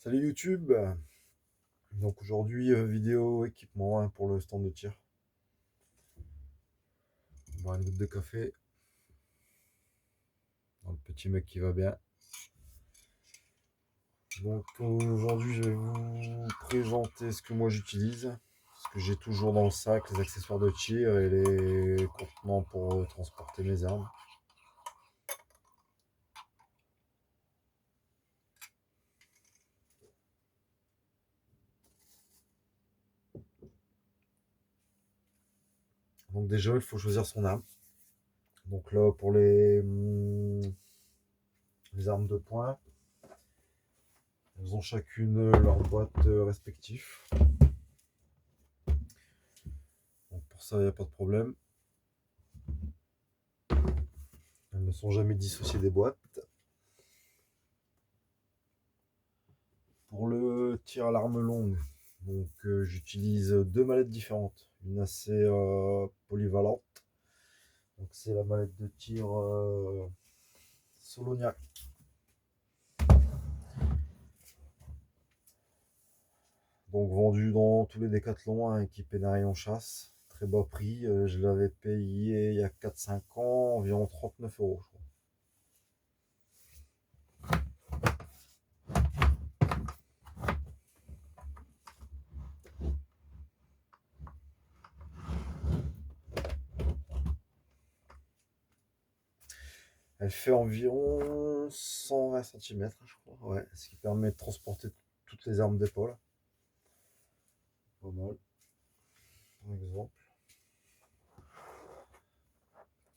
Salut YouTube. Donc aujourd'hui vidéo équipement hein, pour le stand de tir. On boit une goutte de café. Dans le petit mec qui va bien. Donc aujourd'hui je vais vous présenter ce que moi j'utilise. Ce que j'ai toujours dans le sac, les accessoires de tir et les contenants pour transporter mes armes. Donc déjà il faut choisir son arme. Donc là pour les armes de poing, elles ont chacune leur boîte respective. Donc pour ça il n'y a pas de problème. Elles ne sont jamais dissociées des boîtes. Pour le tir à l'arme longue, donc j'utilise deux mallettes différentes. Une assez polyvalente. Donc c'est la mallette de tir Soloniac. Donc vendue dans tous les décathlons, hein, équipée d'un rayon chasse. Très bas prix. Je l'avais payé il y a 4-5 ans, environ 39 € je crois. Elle fait environ 120 cm, je crois. Ouais, ce qui permet de transporter toutes les armes d'épaule. Pas mal. Par exemple.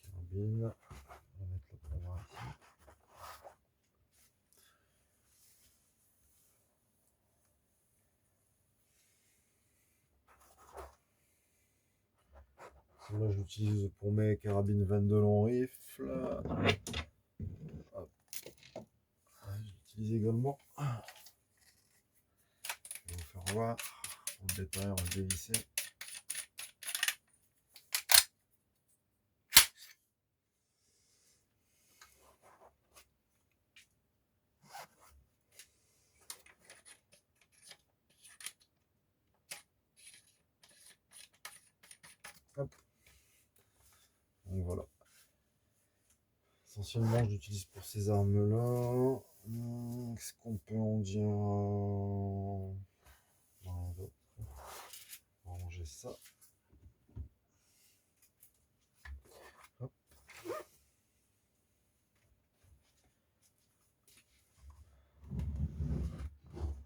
Carabine. On va mettre le programme ici. Celle-là, je l'utilise pour mes carabines 22 long rifle. Hop. Je l'utilise également. Je vais vous faire voir. On le détaille, on va le dévisser. Hop. Donc voilà. Essentiellement, je l'utilise pour ces armes-là. Qu'est-ce qu'on peut en dire? Rien d'autre. On va ranger ça. Hop.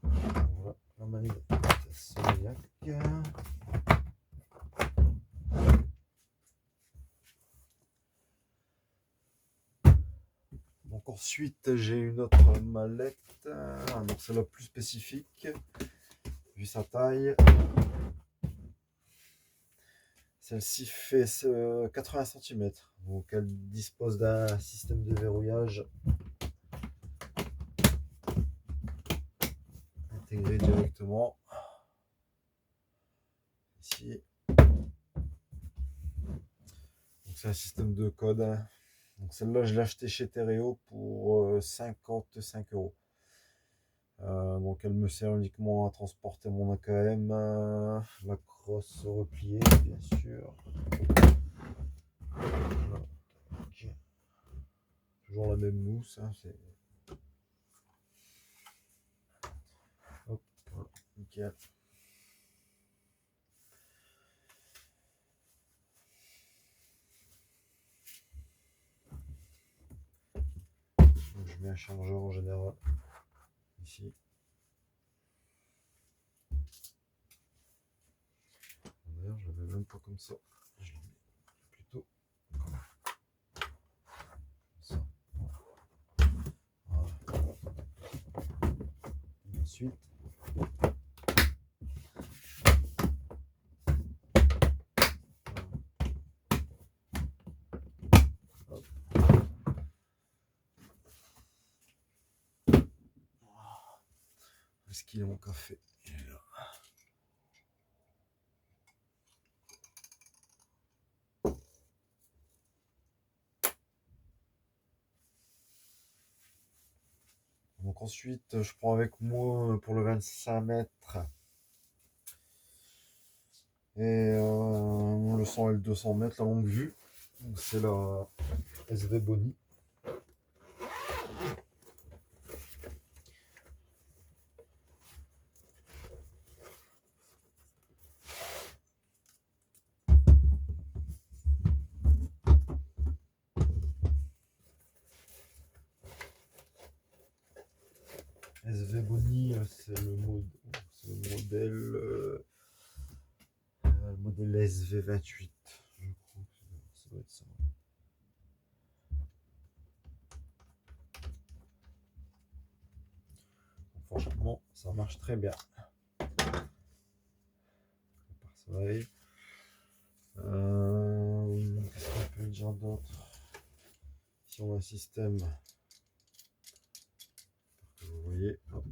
Voilà la manette Soloniac. Donc ensuite j'ai une autre mallette, donc c'est la plus spécifique vu sa taille. Celle-ci fait 80 cm, donc elle dispose d'un système de verrouillage intégré directement ici. C'est un système de code. Donc celle-là, je l'ai acheté chez Terreo pour 55 €. Donc elle me sert uniquement à transporter mon AKM, la crosse repliée, bien sûr. Voilà. Okay. Toujours la même mousse. Hein, hop, voilà, nickel. Donc, je mets un chargeur en général ici. D'ailleurs, je le mets même pas comme ça. Je le mets plutôt comme ça. Voilà. Et ensuite, hop. Où est-ce qu'il est mon café? Il est là. Donc ensuite, je prends avec moi pour le 25 mètres et le 100 et le 200 mètres, la longue vue. Donc, c'est la SV Boni. SV Boni, c'est le modèle SV28. Je crois que ça doit être ça. Donc, franchement, ça marche très bien. Pareil. Qu'est-ce qu'on peut dire d'autre? Si on a un système, que vous voyez, hop,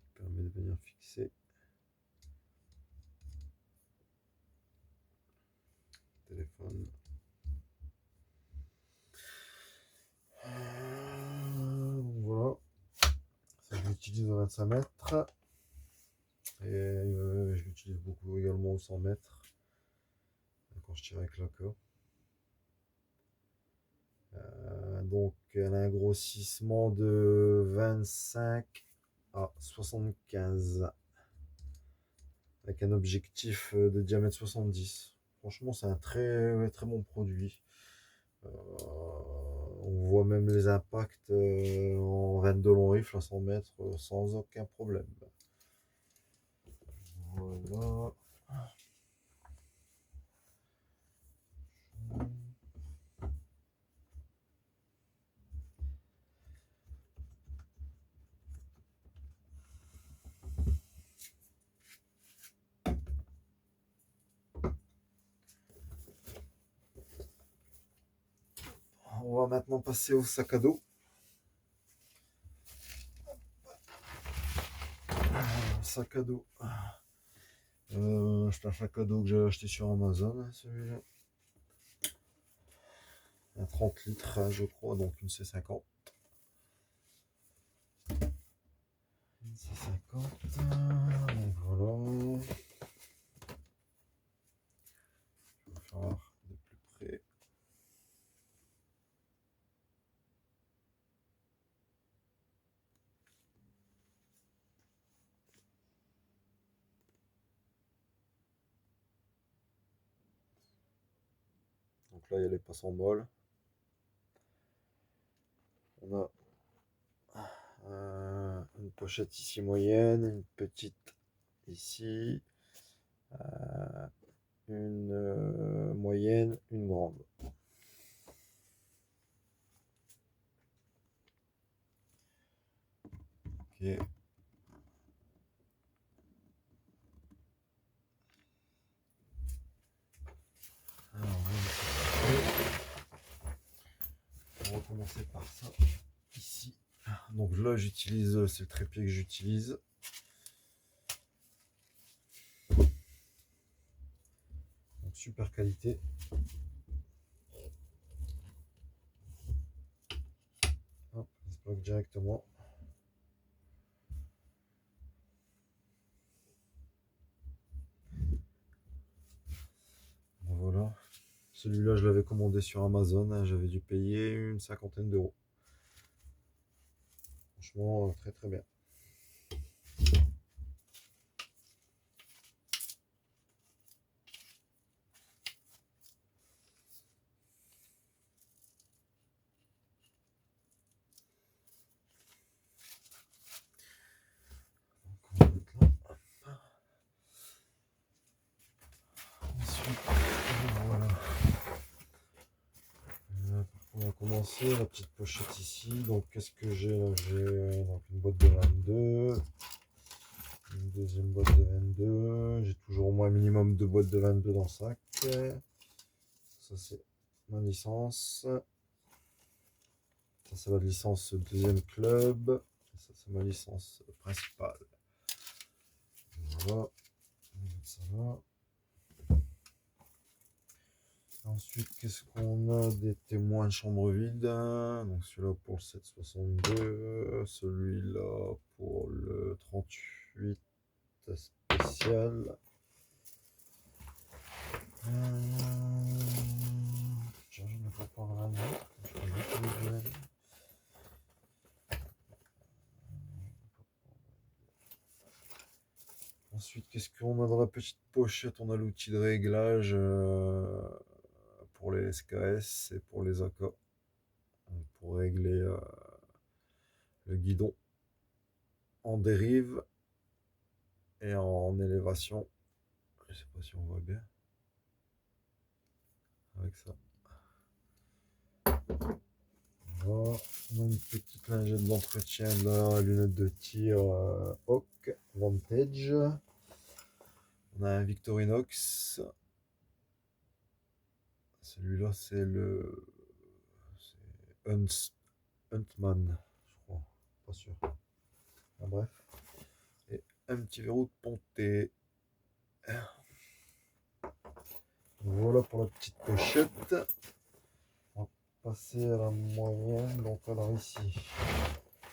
qui permet de venir fixer le téléphone. Voilà, ça je l'utilise au 25 mètres et je l'utilise beaucoup également au 100 mètres quand je tire avec la queue. Donc elle a un grossissement de 25 à 75 avec un objectif de diamètre 70. Franchement, c'est un très très bon produit. On voit même les impacts en 22 long rifle à 100 mètres sans aucun problème. Voilà. On va maintenant passer au sac à dos. Sac à dos. C'est un sac à dos que j'ai acheté sur Amazon, celui-là. Un 30 litres, je crois, donc une C50. Une C50. Donc voilà. Je vais faire de plus près. Donc là, il y a les passes en bol. On a une pochette ici moyenne, une petite ici, une moyenne, une grande. Ok. Alors, on va commencer par ça ici. Donc là, j'utilise, c'est le trépied que j'utilise. Donc super qualité. Hop, ça se bloque directement. Voilà. Celui-là, je l'avais commandé sur Amazon. J'avais dû payer une cinquantaine d'euros. Franchement, très très bien. Ensuite, voilà. On va commencer la petite pochette ici. Donc, qu'est-ce que j'ai là? J'ai donc une boîte de 22, une deuxième boîte de 22. J'ai toujours au moins un minimum de boîtes de 22 dans le sac. Ça, c'est ma licence. Ça, c'est la licence deuxième club. Ça, c'est ma licence principale. Voilà. Ça va. Ensuite, qu'est-ce qu'on a? Des témoins de chambre vide. Donc celui-là pour le 7,62. Celui-là pour le 38 spécial. Tiens, je ne vois pas vraiment. Je vais mettre les duels. Ensuite, qu'est-ce qu'on a dans la petite pochette? On a l'outil de réglage pour les SKS et pour les AK. Pour régler le guidon en dérive et en élévation. Je sais pas si on voit bien avec ça. Voilà. On a une petite lingette d'entretien de la lunette de tir Hawk Vantage. On a un Victorinox. Celui-là, c'est le Huntman, je crois. Pas sûr. Ah, bref. Et un petit verrou de ponté. Voilà pour la petite pochette. On va passer à la moyenne. Donc alors ici,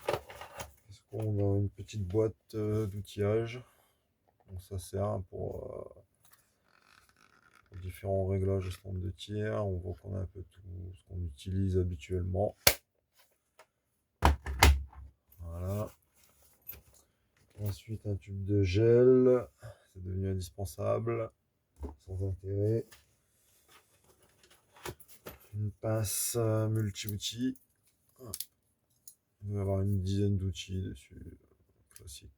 qu'est-ce qu'on a? Une petite boîte d'outillage. Donc ça sert pour différents réglages de stand de tir. On voit qu'on a un peu tout ce qu'on utilise habituellement. Voilà. Ensuite un tube de gel. C'est devenu indispensable. Sans intérêt. Une pince multi-outils. Il doit y avoir une dizaine d'outils dessus. Classique.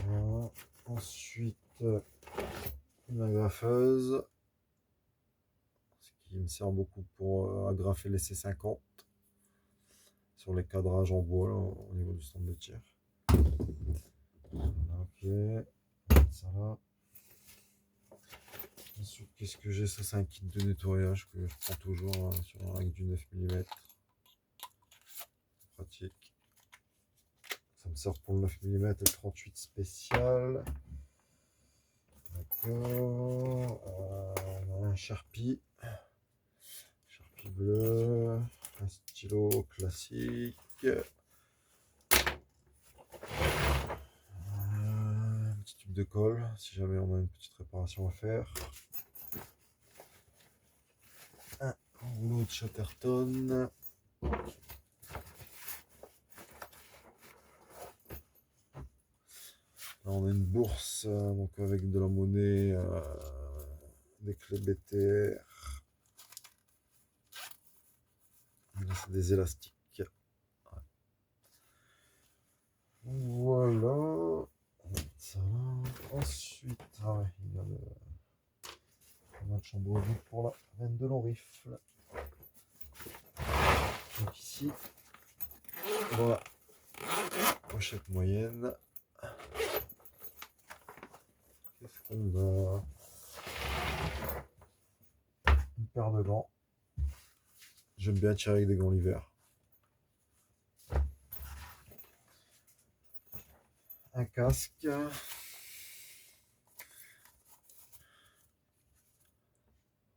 Voilà. Ensuite, une agrafeuse. Ce qui me sert beaucoup pour agrafer les C50 sur les cadrages en bois là, au niveau du stand de tir. Voilà, ok. Ça là. Ensuite, qu'est-ce que j'ai? Ça, c'est un kit de nettoyage que je prends toujours avec du 9 mm. Pratique. Ça me sert pour le 9 mm et le 38 spécial. D'accord. On a un Sharpie. Sharpie bleu. Un stylo classique. Un petit tube de colle si jamais on a une petite réparation à faire. Un rouleau de Chatterton. Là, on a une bourse donc avec de la monnaie, des clés BTR. Là, c'est des élastiques. Ouais. Voilà. On va mettre ça là. Ensuite, ah ouais, il y a le chambre vide pour la veine de long rifle. Donc ici, voilà, pochette moyenne. Qu'est-ce qu'on a? Une paire de gants. J'aime bien tirer avec des gants l'hiver. Un casque.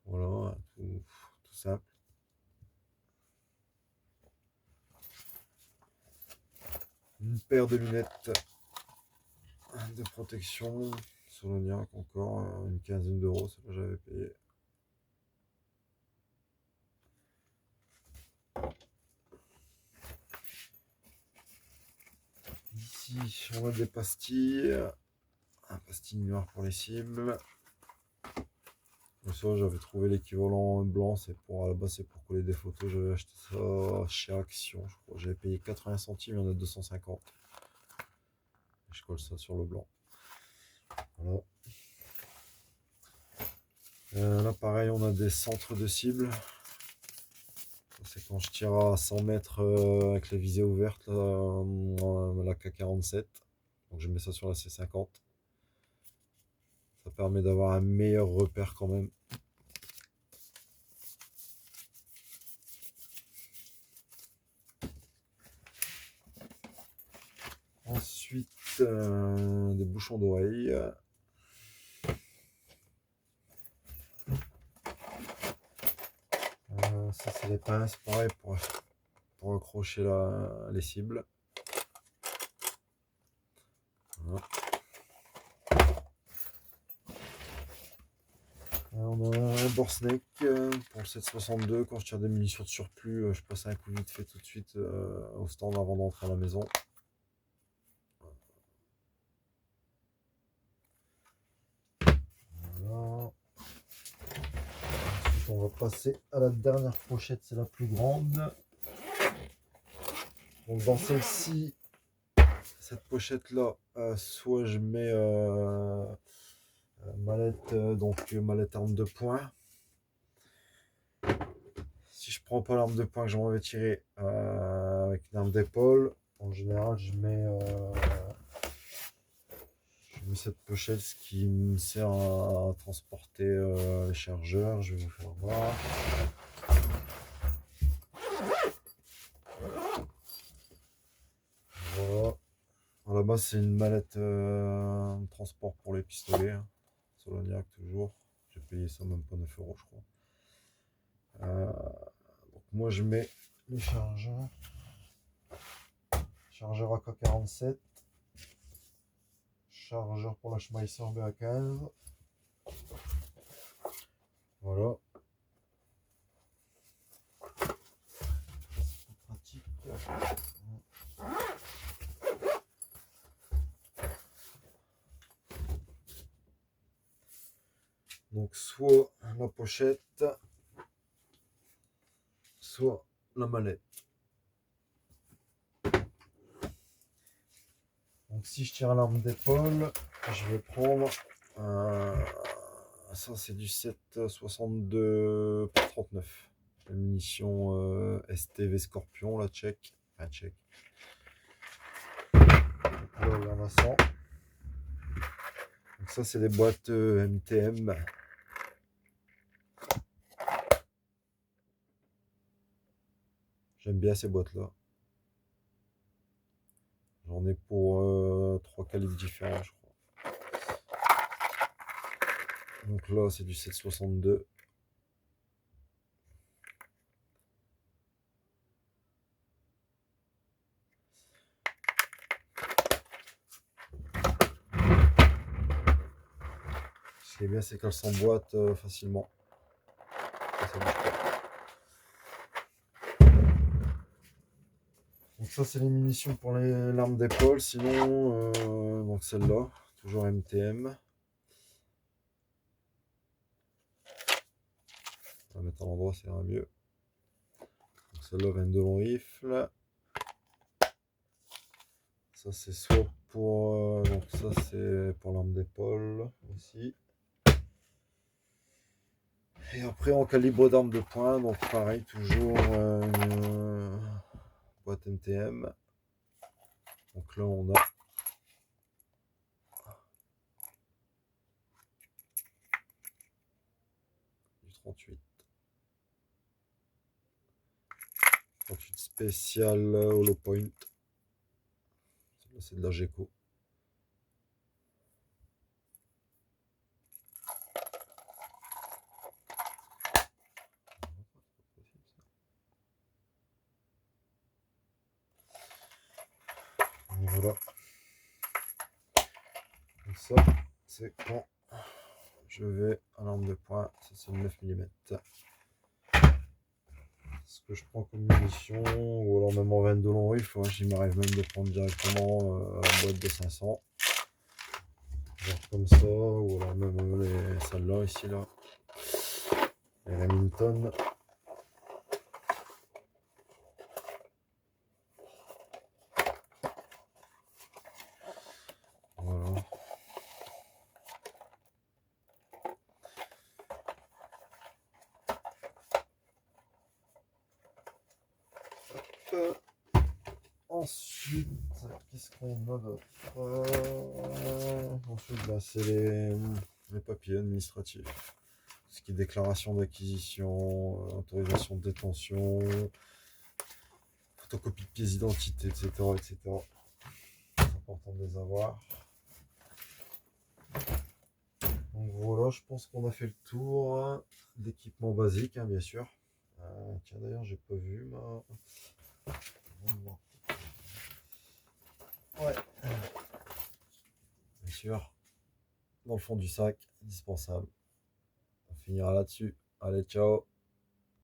Voilà, tout simple. Une paire de lunettes de protection. Soloniac encore, une quinzaine d'euros, c'est que j'avais payé. Ici, on a des pastilles. Un pastilles noir pour les cibles. Ça, j'avais trouvé l'équivalent blanc, c'est pour à la base c'est pour coller des photos. J'avais acheté ça chez Action, je crois. J'avais payé 80 centimes, il y en a 250. Et je colle ça sur le blanc. Voilà. Là pareil, on a des centres de cible. C'est quand je tire à 100 mètres avec la visée ouverte, la K47. Donc je mets ça sur la C50. Ça permet d'avoir un meilleur repère quand même. Ensuite, des bouchons d'oreille. Ça, c'est les pinces, pareil, pour accrocher les cibles. Voilà. On a un bore snake pour le 7,62. Quand je tire des munitions de surplus, je passe un coup vite fait tout de suite au stand avant d'entrer à la maison. Voilà. Ensuite, on va passer à la dernière pochette, c'est la plus grande. Donc dans celle-ci, cette pochette-là, soit je mets mallette, donc mallette arme de poing. Si je prends pas l'arme de poing que j'en vais tirer avec une arme d'épaule, en général je mets cette pochette, ce qui me sert à transporter les chargeurs. Je vais vous faire voir. Voilà. À la base, c'est une mallette de transport pour les pistolets. Hein. Soloniac toujours. J'ai payé ça même pas 9 euros, je crois. Donc moi, je mets les chargeurs. Chargeur AK-47. Chargeur pour la Schmeisser BA15. Voilà. C'est pratique. Donc soit la pochette, soit la mallette. Donc si je tire l'arme d'épaule, je vais prendre ça, c'est du 7,62 par 39. La munition STV Scorpion, la tchèque. Enfin, tchèque. Là, il y en a 100. Donc ça, c'est des boîtes MTM. J'aime bien ces boîtes-là. J'en ai pour 3 calibres différents, je crois. Donc là, c'est du 7,62. Ce qui est bien, c'est qu'elle s'emboîte facilement. Ça bouge pas. Donc ça, c'est les munitions pour l'arme d'épaule. Sinon, donc celle-là, toujours MTM. On va mettre à l'endroit, ça ira mieux. Donc celle-là, 22 long rifle. Ça, c'est soit pour... donc ça, c'est pour l'arme d'épaule aussi. Et après, en calibre d'arme de poing, donc pareil, toujours une boîte MTM. Donc là, on a du 38. 38 spécial Hollow Point. C'est de la GECO. Voilà. Donc ça, c'est quand je vais à l'arme de poing. Ça, c'est le 9 mm. Ce que je prends comme munition, ou alors même en 22 long rifle, hein, il m'arrive même de prendre directement la boîte de 500. Genre comme ça, ou alors même celles-là, ici, là. Les Remington. Voilà. Ensuite, qu'est-ce qu'on a d'autre ensuite, bah, c'est les papiers administratifs. Ce qui est déclaration d'acquisition, autorisation de détention, photocopie de pièces d'identité, etc., etc. C'est important de les avoir. Donc voilà, je pense qu'on a fait le tour d'équipement basique, hein, bien sûr. Tiens, d'ailleurs, j'ai pas vu ma. Ouais, bien sûr. Dans le fond du sac, indispensable. On finira là-dessus. Allez, ciao.